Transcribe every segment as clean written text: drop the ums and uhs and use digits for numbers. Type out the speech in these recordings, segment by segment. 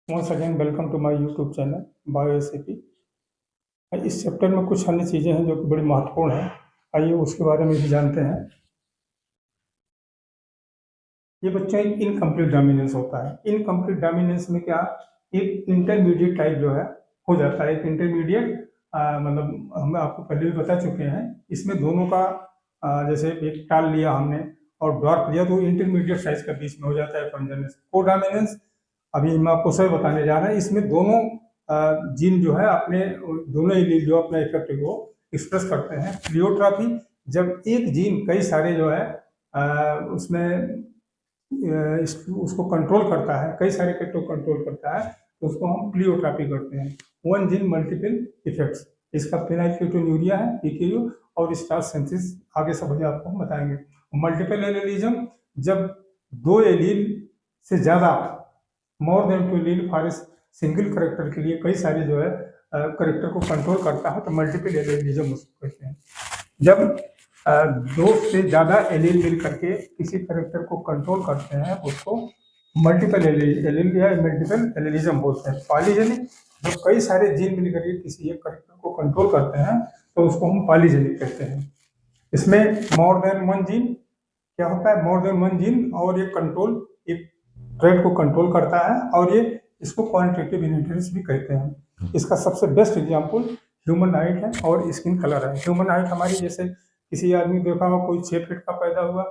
Once again welcome to my YouTube channel bio SAP. इस chapter में कुछ अन्य चीज़ें हैं जो कि बड़ी महत्वपूर्ण हैं। आइए उसके बारे में भी जानते हैं। ये बच्चों एक इनकम्प्लीट डोमिनेंस होता है। इनकम्प्लीट डोमिनेंस में क्या, एक इंटरमीडिएट टाइप जो है हो जाता है। एक इंटरमीडिएट मतलब हम आपको पहले भी बता चुके हैं। इसमें दोनों का जैसे एक टाल लिया हमने और ड्वार्फ लिया तो इंटरमीडिएट साइज का बीच में हो जाता है कॉन्जनेंस। कोडोमिनेंस अभी मैं आपको सही बताने जा रहा है। इसमें दोनों जीन जो है अपने दोनों एलील जो अपने इफेक्ट को एक्सप्रेस करते हैं। प्लियोट्रॉपी जब एक जीन कई सारे जो है उसमें उसको कंट्रोल करता है, कई सारे इफेक्ट को कंट्रोल करता है, तो उसको हम प्लियोट्रॉपी करते हैं। वन जीन मल्टीपल इफेक्ट्स, इसका फेनाइलकेटोन्यूरिया है, पीकेयू और स्टार्च सिंथेसिस आगे सब आपको हम बताएंगे। मल्टीपल एलिलिज्म जब दो एलील से ज्यादा more than two allele for single character के लिए कई सारे जो है करेक्टर को कंट्रोल करता है, तो मल्टीपल एलिलिज्म उसको कहते हैं। जब दो से ज्यादा एलील मिल करके किसी करेक्टर को कंट्रोल करते हैं उसको मल्टीपल एलील या मल्टीपल एलिलिज्म बोलते हैं। पॉलीजेनिक जब कई सारे जीन मिल करके किसी एक करेक्टर को कंट्रोल करते हैं तो उसको हम पॉलीजेनिक कहते हैं। इसमें मोर देन वन जीन क्या होता है, मोर देन वन जीन और ये कंट्रोल एक ट्रेड को कंट्रोल करता है, और ये इसको क्वांटिटेटिव इनहेरिटेंस भी कहते हैं। इसका सबसे बेस्ट एग्जांपल ह्यूमन हाइट है और स्किन कलर है। ह्यूमन हाइट हमारी, जैसे किसी आदमी देखा होगा कोई 6 फीट का पैदा हुआ,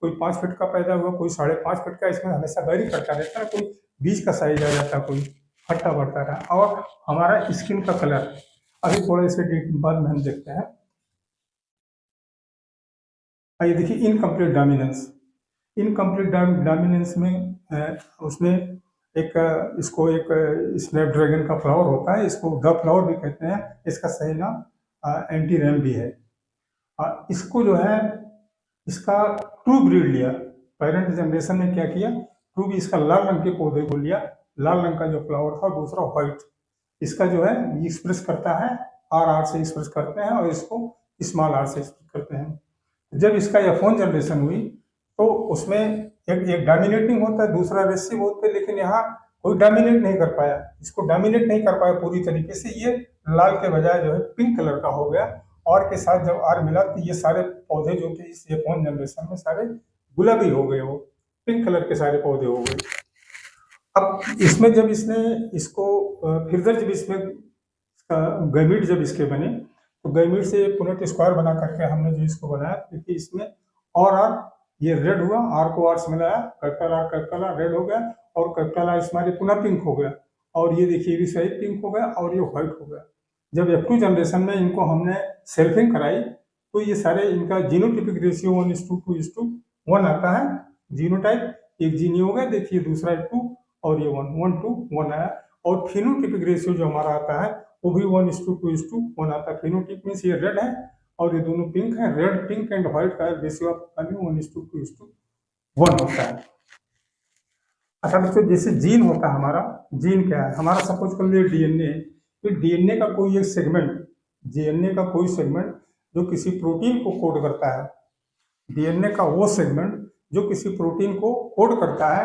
कोई 5 फीट का पैदा हुआ, कोई 5.5 फीट का, इसमें हमेशा वेरी करता रहता है। कोई बीच का साइज आ जाता है, कोई हट्टा बढ़ता रहा। और हमारा स्किन का कलर अभी थोड़ा इसके बाद में हम देखते हैं। आइए देखिए इनकम्प्लीट डोमिनेंस। इनकम्प्लीट डोमिनेंस में उसमें एक इसको एक स्नैपड्रैगन का फ्लावर होता है, इसको द फ्लावर भी कहते हैं। इसका सही नाम एंटी रैम भी है। इसको जो है इसका ट्रू ब्रीड लिया, पेरेंट जनरेशन ने क्या किया, ट्रू भी इसका लाल रंग के पौधे को लिया, लाल रंग का जो फ्लावर था, दूसरा व्हाइट। इसका जो है एक्सप्रेस करता है आर से एक्सप्रेस करते हैं, और इसको स्मॉल आर से एक्सप्रेस करते हैं। जब इसका F1 जनरेशन हुई तो उसमें एक डोमिनेटिंग होता है, दूसरा रेसिव होता है, लेकिन यहाँ कोई डोमिनेट नहीं कर पाया, इसको डोमिनेट नहीं कर पाया पूरी तरीके से। ये लाल के बजाय जो है पिंक कलर का हो गया, और के साथ जब आर मिला तो ये सारे पौधे जो कि इस F1 जनरेशन में सारे गुलाबी हो गए, वो पिंक कलर के सारे पौधे हो गए। अब इसमें जब इसने इसको फिर जब इसमें गैमीट जब इसके बने तो गैमीट से पुनः स्क्वायर बना करके हमने जो इसको बनाया, क्योंकि इसमें और ये रेड हुआ, आर को आर से मिलाया, कैपिटल आर रेड हो गया, और कैपिटल आर इसमें पुनः पिंक हो गया, और ये देखिए भी सही पिंक हो गया, और ये व्हाइट हो गया। जब F2 जनरेशन में इनको हमने सेल्फिंग कराई तो ये सारे इनका जीनोटिपिक रेशियो 1:2:1 आता है। जीनोटाइप एक जीन हो गया, देखिए दूसरा 2 और ये 1:1 आया। और फिनोटिपिक रेशियो जो हमारा आता है वो भी 1:2:1 आता है। फिनोटिप मीन्स ये रेड है और ये दोनों पिंक है। रेड पिंक एंड व्हाइट का रेशियो आपका 1:2:1 होता है। अच्छा बच्चों, जैसे जीन होता है हमारा, जीन क्या है हमारा, सपोज कर लिए डीएनए। तो डीएनए का कोई एक सेगमेंट, डीएनए का कोई सेगमेंट जो किसी प्रोटीन को कोड करता है, डीएनए का वो सेगमेंट जो किसी प्रोटीन को कोड करता है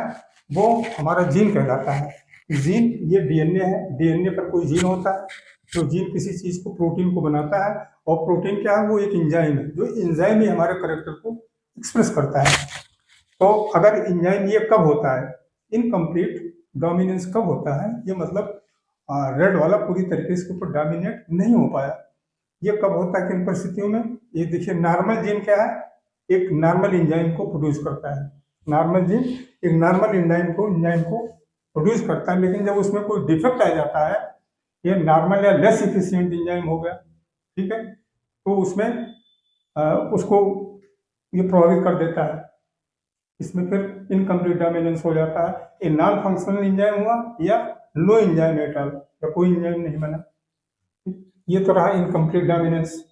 वो हमारा जीन कहलाता है। जीन ये डीएनए है, डीएनए पर कोई जीन होता है, जो जीन किसी चीज को प्रोटीन को बनाता है। और प्रोटीन क्या है, वो एक एंजाइम है, जो एंजाइम ही हमारे कैरेक्टर को एक्सप्रेस करता है। तो अगर एंजाइम ये कब होता है, इनकम्प्लीट डोमिनेंस कब होता है, ये मतलब रेड वाला पूरी तरीके से ऊपर डोमिनेट नहीं हो पाया। ये कब होता है, किन परिस्थितियों में, ये देखिए नॉर्मल जीन क्या है, एक नॉर्मल एंजाइम को प्रोड्यूस करता है। नॉर्मल जीन एक नॉर्मल एंजाइम को प्रोड्यूस करता है, लेकिन जब उसमें कोई डिफेक्ट आ जाता है, ये नॉर्मल या लेस इफिशिएंट एंजाइम हो गया, ठीक है, तो उसमें उसको ये प्रभावित कर देता है। इसमें फिर इनकम्प्लीट डोमिनेंस हो जाता है। ये नॉन फंक्शनल एंजाइम हुआ या नो एंजाइम एट ऑल, या कोई एंजाइम नहीं बना। ये तो रहा इनकम्प्लीट डोमिनेंस।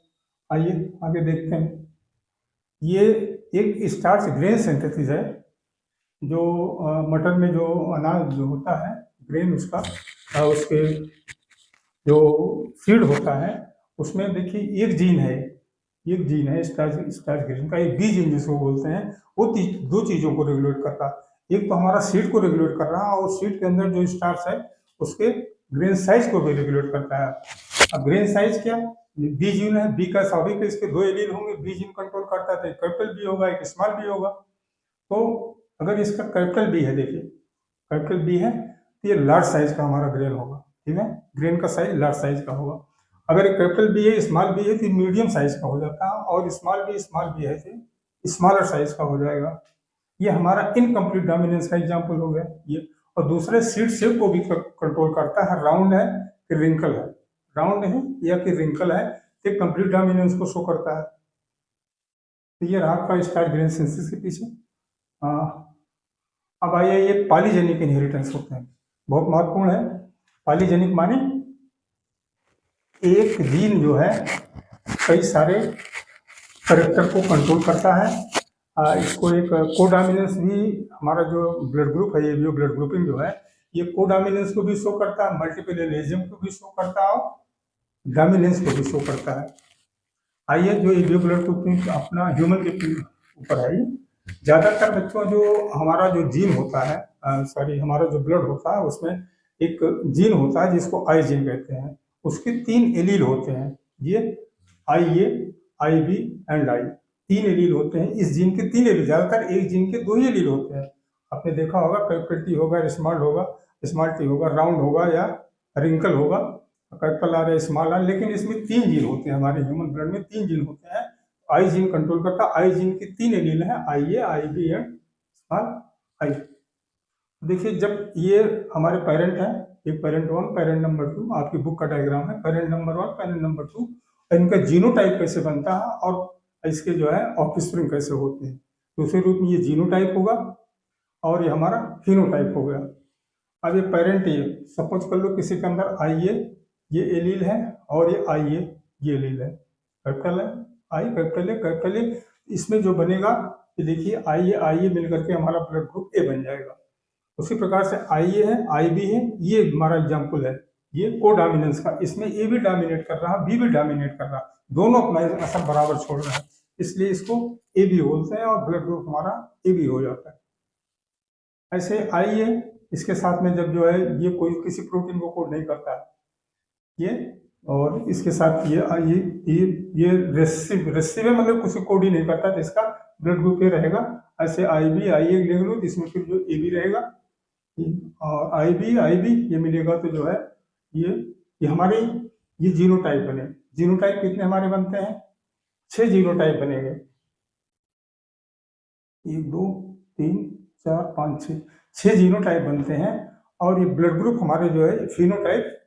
आइए आगे देखते हैं। ये एक स्टार्च ग्रेन सिंथेसिस है, जो मटर में जो अनाज जो होता है, ग्रेन उसका उसके जो सीड होता है उसमें देखिए एक जीन है स्टार्च ग्रेन का, एक बी जीन जिसको बोलते हैं। वो दो चीज़ों को रेगुलेट कर रहा है। एक तो हमारा सीड को रेगुलेट कर रहा है, और सीड के अंदर जो स्टार्च है उसके ग्रेन साइज को भी रेगुलेट करता है। अब ग्रेन साइज क्या, बी जीन है, बी का स्वाभाविक है, इसके 2 एलील होंगे, बी जीन कंट्रोल करता है, तो एक कैपिटल बी होगा, एक स्मॉल बी होगा। तो अगर इसका कैपिटल बी है, देखिए कैपिटल बी है, तो ये लार्ज साइज का हमारा ग्रेन होगा, ठीक है, ग्रेन का साइज लार्ज साइज का होगा। अगर एक कैपिटल बी है, स्मॉल बी है, तो मीडियम साइज का हो जाता है, और स्मॉल बी है तो स्मॉलर साइज का हो जाएगा। ये हमारा इनकम्प्लीट डोमिनेंस का एग्जाम्पल हो गया ये। और दूसरे सीड शेप को भी कंट्रोल करता है, राउंड है कि रिंकल है, राउंड है या कि रिंकल है, तो कंप्लीट डोमिनेंस को शो करता है। तो ये रहा आपका स्टार्ट ग्रेन सिंथेसिस के पीछे। अब आइए ये पॉलीजेनिक इनहेरिटेंस होते हैं, बहुत महत्वपूर्ण है। पॉलीजेनिक माने एक जीन जो है कई सारे करेक्टर को कंट्रोल करता है। इसको एक कोडोमिनेंस भी, हमारा जो ब्लड ग्रुप है, ये जो ब्लड ग्रुपिंग जो है, ये कोडोमिनेंस को भी शो करता है, मल्टीपल एलिज्म को भी शो करता है, और डोमिनेंस को भी शो करता है। आइए जो ये ब्लड ग्रुपिंग अपना ह्यूमन के ऊपर है, ज़्यादातर बच्चों जो हमारा जो जीन होता है, सॉरी हमारा जो ब्लड होता है, उसमें एक जीन होता है जिसको आई जीन कहते हैं, उसके 3 एलील होते हैं, ये आई बी एंड आई, 3 एलील होते हैं। इस जीन के 3 एलील, ज़्यादातर एक जीन के 2 ही एलील होते हैं। आपने देखा होगा कैपिटल टी होगा, स्मॉल टी होगा, राउंड होगा या रिंकल होगा, कैपिटल आर या स्मॉल आर, लेकिन इसमें 3 जीन होते हैं, हमारे ह्यूमन ब्लड में 3 जीन होते हैं। आई जीन कंट्रोल करता है, आई जीन की 3 एलील है, आई ए, आई बी एंड स्मॉल आई। देखिए जब ये हमारे पेरेंट हैं, एक पेरेंट 1, पेरेंट नंबर 2, आपकी बुक का डायग्राम है, पेरेंट नंबर 1, पेरेंट नंबर 2, इनका जीनोटाइप कैसे बनता है और इसके जो है ऑफस्प्रिंग कैसे होते हैं। दूसरे रूप में ये जीनोटाइप होगा और ये हमारा फिनोटाइप हो गया। अब ये पेरेंट, ये सपोज कर लो किसी के अंदर आई ए ये एलील है और ये आई ए ये एलील है, कैपिटल है आई, कैपिटल ए, इसमें जो बनेगा ये देखिए आई ए मिल करके हमारा ब्लड ग्रुप ए बन जाएगा। उसी प्रकार से आई ए है, आई बी है, ये हमारा एग्जाम्पल है, ये कोडोमिनेंस का, इसमें ए भी डोमिनेट कर रहा है, बी भी डोमिनेट कर रहा है, दोनों अपना असर बराबर छोड़ रहे हैं, इसलिए इसको ए बी बोलते हैं और ब्लड ग्रुप हमारा ए बी हो जाता है। ऐसे आई ए इसके साथ में जब जो है ये कोई किसी प्रोटीन को कोड नहीं करता है ये, और इसके साथ ये रेसिव है, मतलब कुछ कोड ही नहीं करता, तो इसका ब्लड ग्रुप ये रहेगा। ऐसे आई ए ले लो, इसमें फिर जो ए बी रहेगा, और आई बी ये मिलेगा, तो जो है ये हमारे ये जीनोटाइप बने। जीनोटाइप कितने हमारे बनते हैं? 6 जीनोटाइप बनेंगे, 1 2 3 4 5 6 जीनोटाइप बनते हैं। और ये ब्लड ग्रुप हमारे जो है फिनोटाइप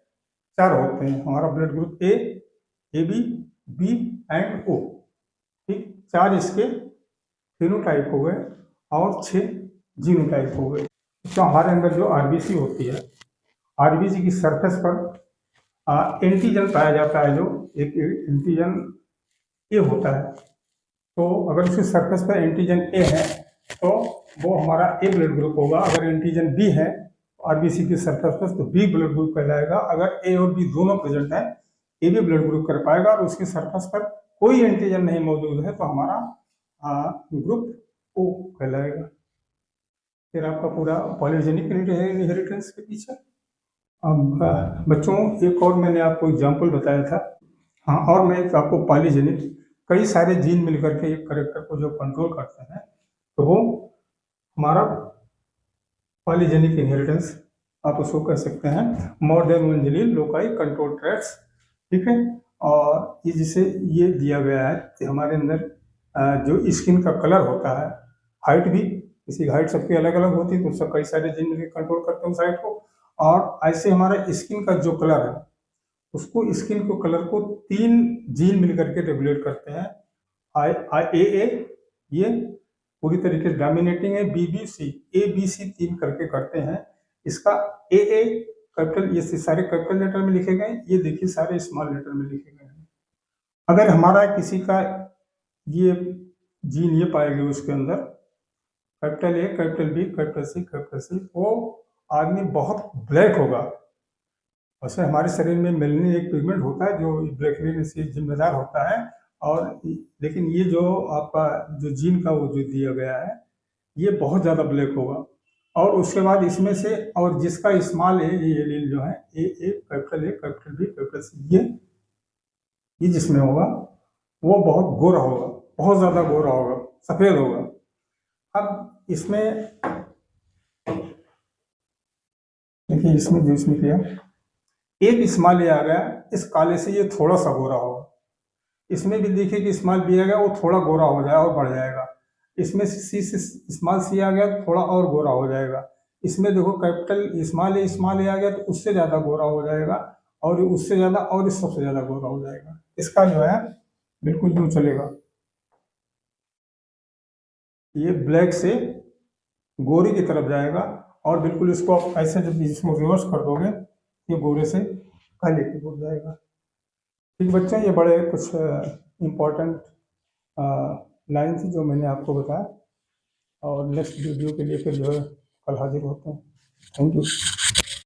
4 होते हैं, हमारा blood group A B, B and O, ठीक, 4 इसके फिनोटाइप हो गए और 6 जीनोटाइप हो गए। तो हमारे अंदर जो आरबीसी होती है, आरबीसी की सरफेस पर एंटीजन पाया जाता है, जो एक एंटीजन ए होता है। तो अगर उसकी सरफेस पर एंटीजन ए है तो वो हमारा ए ब्लड ग्रुप होगा। अगर एंटीजन बी है आरबीसी की सरफेस पर तो बी ब्लड ग्रुप कहलाएगा। अगर ए और बी दोनों प्रेजेंट है, ए बी ब्लड ग्रुप कर पाएगा, और उसकी सरफेस पर कोई एंटीजन नहीं मौजूद है तो हमारा ग्रुप ओ कहलाएगा। फिर आपका पूरा पॉलीजेनिक इनहेरिटेंस के पीछे। अब बच्चों एक और मैंने आपको एग्जांपल बताया था, हाँ, और मैं एक आपको पॉलीजेनिक, कई सारे जीन मिलकर के एक करेक्टर को जो कंट्रोल करते हैं, तो वो हमारा पॉलीजेनिक इनहेरिटेंस आप उसको कह सकते हैं। More than one gene loci control traits, ठीक है। और ये जिसे ये दिया गया है कि हमारे अंदर जो स्किन का कलर होता है, हाइट भी, किसी हाइट सबकी अलग अलग होती है, तो सब कई सारे जीन मिलकर कंट्रोल करते हैं उस हाइट को। और ऐसे हमारा स्किन का जो कलर है, उसको स्किन को कलर को 3 जीन मिलकर के रेगुलेट करते हैं। ए ये पूरी तरीके से डोमिनेटिंग है, BBC ABC 3 करके करते हैं। इसका ए कैपिटल, ये सारे कैपिटल लेटर में लिखे गए, ये देखिए सारे स्मॉल लेटर में लिखे गए हैं। अगर हमारा किसी का ये जीन ये पाएंगे उसके अंदर capital A, capital B, capital C, वो आदमी बहुत ब्लैक होगा। वैसे हमारे शरीर में मेलनिन एक पिगमेंट होता है जो ब्लैकनेस से जिम्मेदार होता है, और लेकिन ये जो आपका जो जीन का वो जो दिया गया है, ये बहुत ज़्यादा ब्लैक होगा। और उसके बाद इसमें से और जिसका स्मॉल ए एलील जो है ए कैपिटल बी कैपिटल सी, ये जिसमें होगा वो बहुत गोरा होगा, बहुत ज़्यादा गोरा होगा, सफ़ेद होगा। अब इसमें देखिए, इसमें जो इसमें किया एक स्मॉल ए आ गया, इस काले से ये थोड़ा सा गोरा होगा। इसमें भी देखिए कि स्मॉल बी आ गया, वो थोड़ा गोरा हो जाएगा और बढ़ जाएगा। इसमें सी से स्मॉल सी आ गया, थोड़ा और गोरा हो जाएगा। इसमें देखो कैपिटल स्मॉल ए आ गया, तो उससे ज़्यादा गोरा हो जाएगा, और उससे ज़्यादा, और इस सबसे ज़्यादा गोरा हो जाएगा। इसका जो है बिल्कुल यूँ चलेगा, ये ब्लैक से गोरे की तरफ जाएगा, और बिल्कुल इसको आप ऐसे जब इसको रिवर्स कर दोगे, ये गोरे से काले की हो जाएगा। ठीक बच्चों, ये बड़े कुछ इम्पोर्टेंट लाइन थी जो मैंने आपको बताया, और नेक्स्ट वीडियो के लिए फिर जो है कल हाजिर होते हैं। Thank you.